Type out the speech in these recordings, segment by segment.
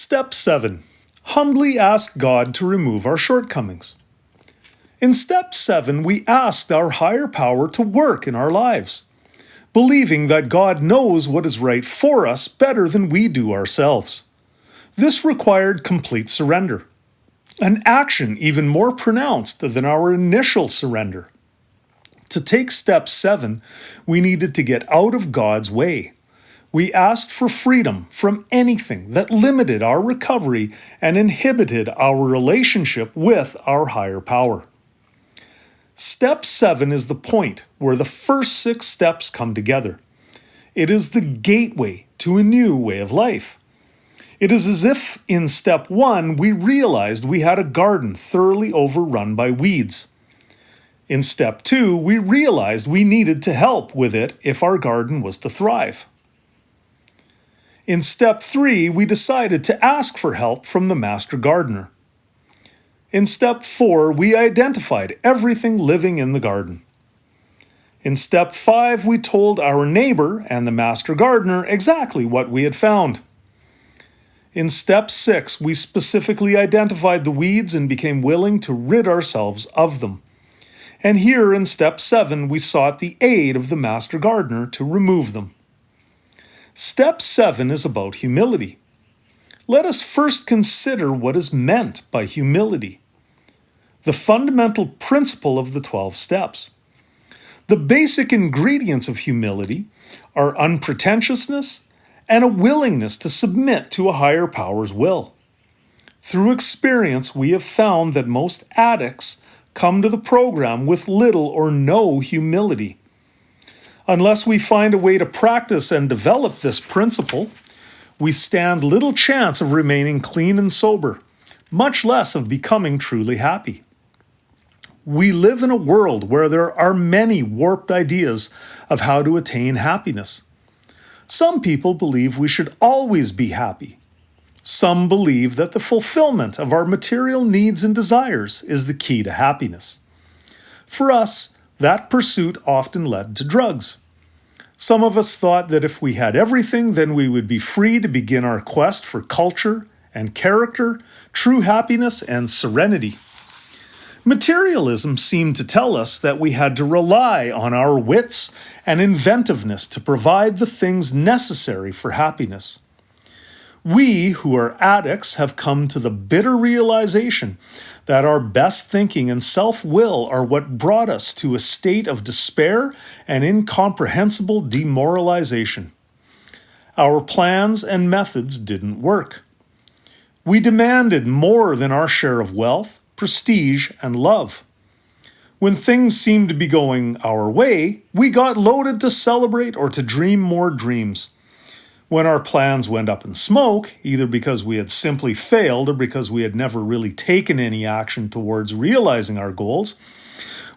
Step 7. Humbly ask God to remove our shortcomings. In Step 7, we asked our higher power to work in our lives, believing that God knows what is right for us better than we do ourselves. This required complete surrender, an action even more pronounced than our initial surrender. To take Step 7, we needed to get out of God's way. We asked for freedom from anything that limited our recovery and inhibited our relationship with our higher power. Step 7 is the point where the first 6 steps come together. It is the gateway to a new way of life. It is as if in Step 1 we realized we had a garden thoroughly overrun by weeds. In Step 2, we realized we needed to help with it if our garden was to thrive. In Step 3, we decided to ask for help from the Master Gardener. In Step 4, we identified everything living in the garden. In Step 5, we told our neighbor and the Master Gardener exactly what we had found. In Step 6, we specifically identified the weeds and became willing to rid ourselves of them. And here in Step 7, we sought the aid of the Master Gardener to remove them. Step 7 is about humility. Let us first consider what is meant by humility, the fundamental principle of the 12 steps. The basic ingredients of humility are unpretentiousness and a willingness to submit to a higher power's will. Through experience, we have found that most addicts come to the program with little or no humility. Unless we find a way to practice and develop this principle, we stand little chance of remaining clean and sober, much less of becoming truly happy. We live in a world where there are many warped ideas of how to attain happiness. Some people believe we should always be happy. Some believe that the fulfillment of our material needs and desires is the key to happiness. For us, that pursuit often led to drugs. Some of us thought that if we had everything, then we would be free to begin our quest for culture and character, true happiness and serenity. Materialism seemed to tell us that we had to rely on our wits and inventiveness to provide the things necessary for happiness. We, who are addicts, have come to the bitter realization that our best thinking and self-will are what brought us to a state of despair and incomprehensible demoralization. Our plans and methods didn't work. We demanded more than our share of wealth, prestige, and love. When things seemed to be going our way, we got loaded to celebrate or to dream more dreams. When our plans went up in smoke, either because we had simply failed or because we had never really taken any action towards realizing our goals,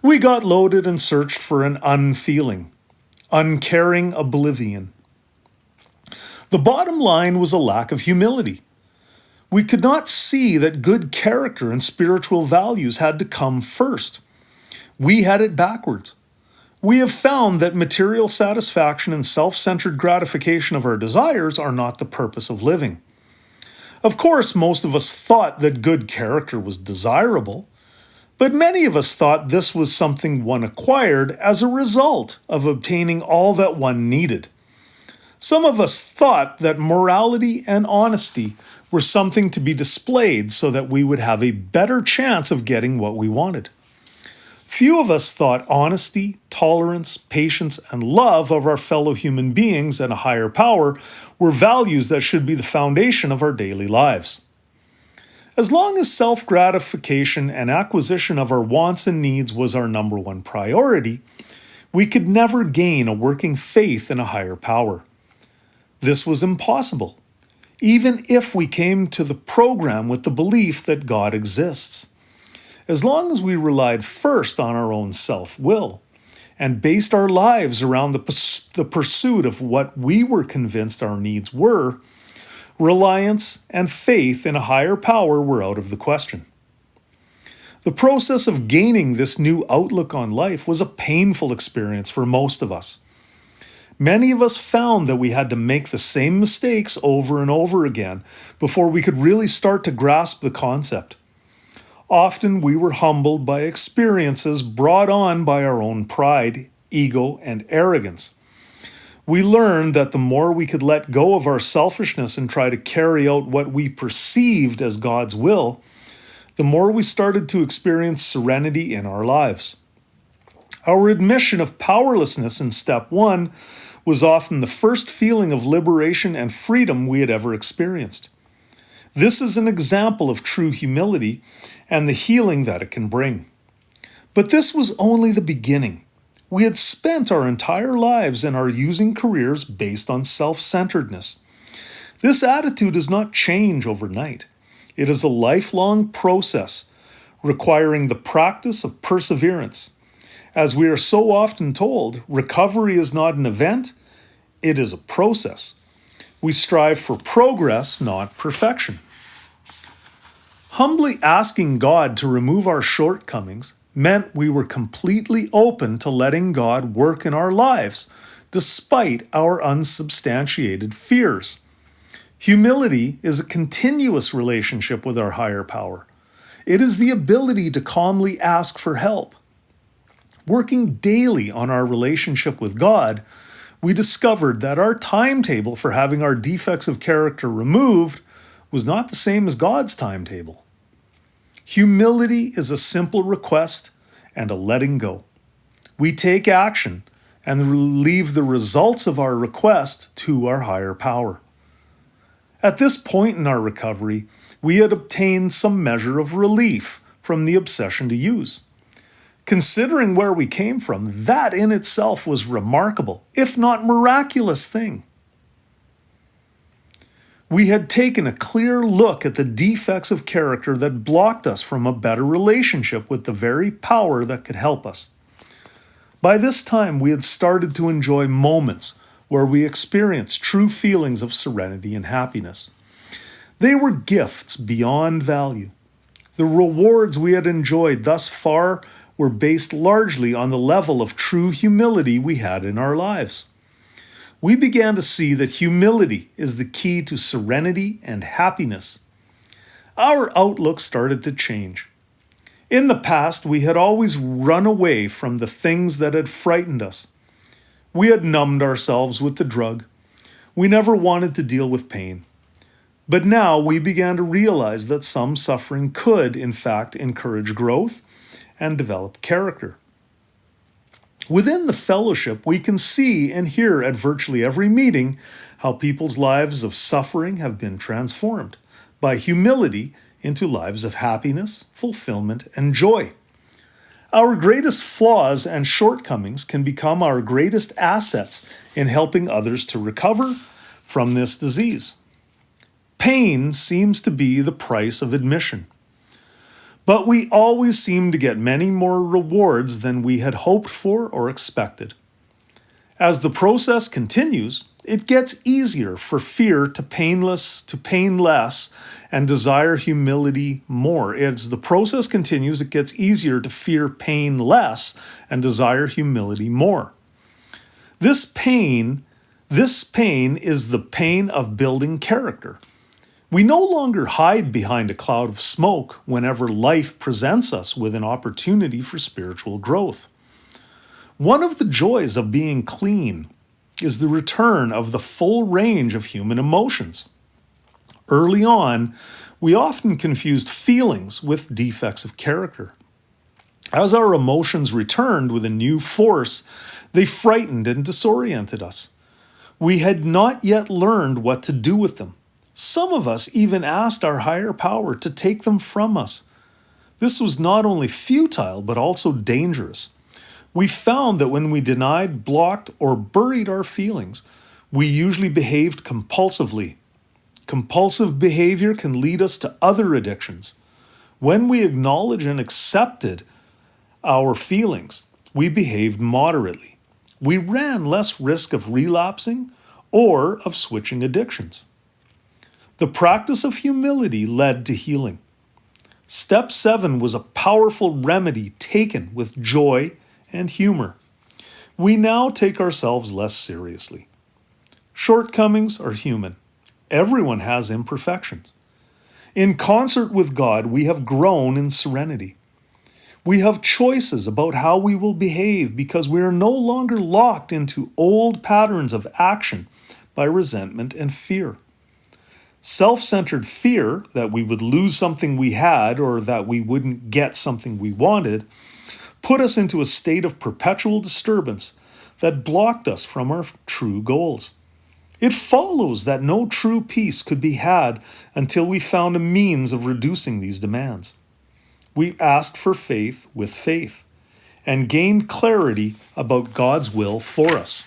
we got loaded and searched for an unfeeling, uncaring oblivion. The bottom line was a lack of humility. We could not see that good character and spiritual values had to come first. We had it backwards. We have found that material satisfaction and self-centered gratification of our desires are not the purpose of living. Of course, most of us thought that good character was desirable, but many of us thought this was something one acquired as a result of obtaining all that one needed. Some of us thought that morality and honesty were something to be displayed so that we would have a better chance of getting what we wanted. Few of us thought honesty, tolerance, patience, and love of our fellow human beings and a higher power were values that should be the foundation of our daily lives. As long as self-gratification and acquisition of our wants and needs was our number one priority, we could never gain a working faith in a higher power. This was impossible, even if we came to the program with the belief that God exists. As long as we relied first on our own self-will and based our lives around the pursuit of what we were convinced our needs were, reliance and faith in a higher power were out of the question. The process of gaining this new outlook on life was a painful experience for most of us. Many of us found that we had to make the same mistakes over and over again before we could really start to grasp the concept. Often we were humbled by experiences brought on by our own pride, ego, and arrogance. We learned that the more we could let go of our selfishness and try to carry out what we perceived as God's will, the more we started to experience serenity in our lives. Our admission of powerlessness in step 1 was often the first feeling of liberation and freedom we had ever experienced. This is an example of true humility and the healing that it can bring. But this was only the beginning. We had spent our entire lives in our using careers based on self-centeredness. This attitude does not change overnight. It is a lifelong process requiring the practice of perseverance. As we are so often told, recovery is not an event, it is a process. We strive for progress, not perfection. Humbly asking God to remove our shortcomings meant we were completely open to letting God work in our lives, despite our unsubstantiated fears. Humility is a continuous relationship with our higher power. It is the ability to calmly ask for help. Working daily on our relationship with God, we discovered that our timetable for having our defects of character removed was not the same as God's timetable. Humility is a simple request and a letting go. We take action and leave the results of our request to our higher power. At this point in our recovery, we had obtained some measure of relief from the obsession to use. Considering where we came from, that in itself was remarkable, if not miraculous thing. We had taken a clear look at the defects of character that blocked us from a better relationship with the very power that could help us. By this time, we had started to enjoy moments where we experienced true feelings of serenity and happiness. They were gifts beyond value. The rewards we had enjoyed thus far were based largely on the level of true humility we had in our lives. We began to see that humility is the key to serenity and happiness. Our outlook started to change. In the past, we had always run away from the things that had frightened us. We had numbed ourselves with the drug. We never wanted to deal with pain. But now we began to realize that some suffering could, in fact, encourage growth and develop character. Within the fellowship, we can see and hear at virtually every meeting how people's lives of suffering have been transformed by humility into lives of happiness, fulfillment, and joy. Our greatest flaws and shortcomings can become our greatest assets in helping others to recover from this disease. Pain seems to be the price of admission. But we always seem to get many more rewards than we had hoped for or expected. As the process continues, it gets easier for fear to pain less and desire humility more. As the process continues, it gets easier to fear pain less and desire humility more. This pain is the pain of building character. We no longer hide behind a cloud of smoke whenever life presents us with an opportunity for spiritual growth. One of the joys of being clean is the return of the full range of human emotions. Early on, we often confused feelings with defects of character. As our emotions returned with a new force, they frightened and disoriented us. We had not yet learned what to do with them. Some of us even asked our higher power to take them from us. This was not only futile, but also dangerous. We found that when we denied, blocked, or buried our feelings, we usually behaved compulsively. Compulsive behavior can lead us to other addictions. When we acknowledged and accepted our feelings, we behaved moderately. We ran less risk of relapsing or of switching addictions. The practice of humility led to healing. Step 7 was a powerful remedy taken with joy and humor. we now take ourselves less seriously. Shortcomings are human. Everyone has imperfections. In concert with God, we have grown in serenity. We have choices about how we will behave because we are no longer locked into old patterns of action by resentment and fear. Self-centered fear that we would lose something we had or that we wouldn't get something we wanted put us into a state of perpetual disturbance that blocked us from our true goals. It follows that no true peace could be had until we found a means of reducing these demands. We asked for faith with faith and gained clarity about God's will for us.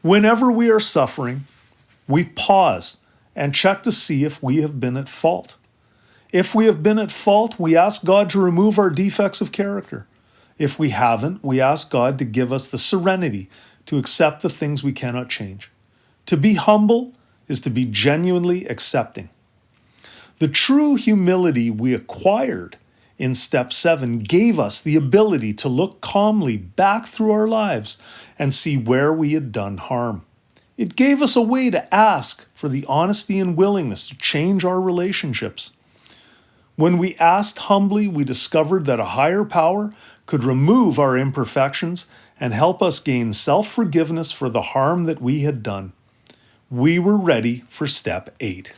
Whenever we are suffering, we pause and check to see if we have been at fault. If we have been at fault, we ask God to remove our defects of character. If we haven't, we ask God to give us the serenity to accept the things we cannot change. To be humble is to be genuinely accepting. The true humility we acquired in step 7 gave us the ability to look calmly back through our lives and see where we had done harm. It gave us a way to ask for the honesty and willingness to change our relationships. When we asked humbly, we discovered that a higher power could remove our imperfections and help us gain self-forgiveness for the harm that we had done. We were ready for step 8.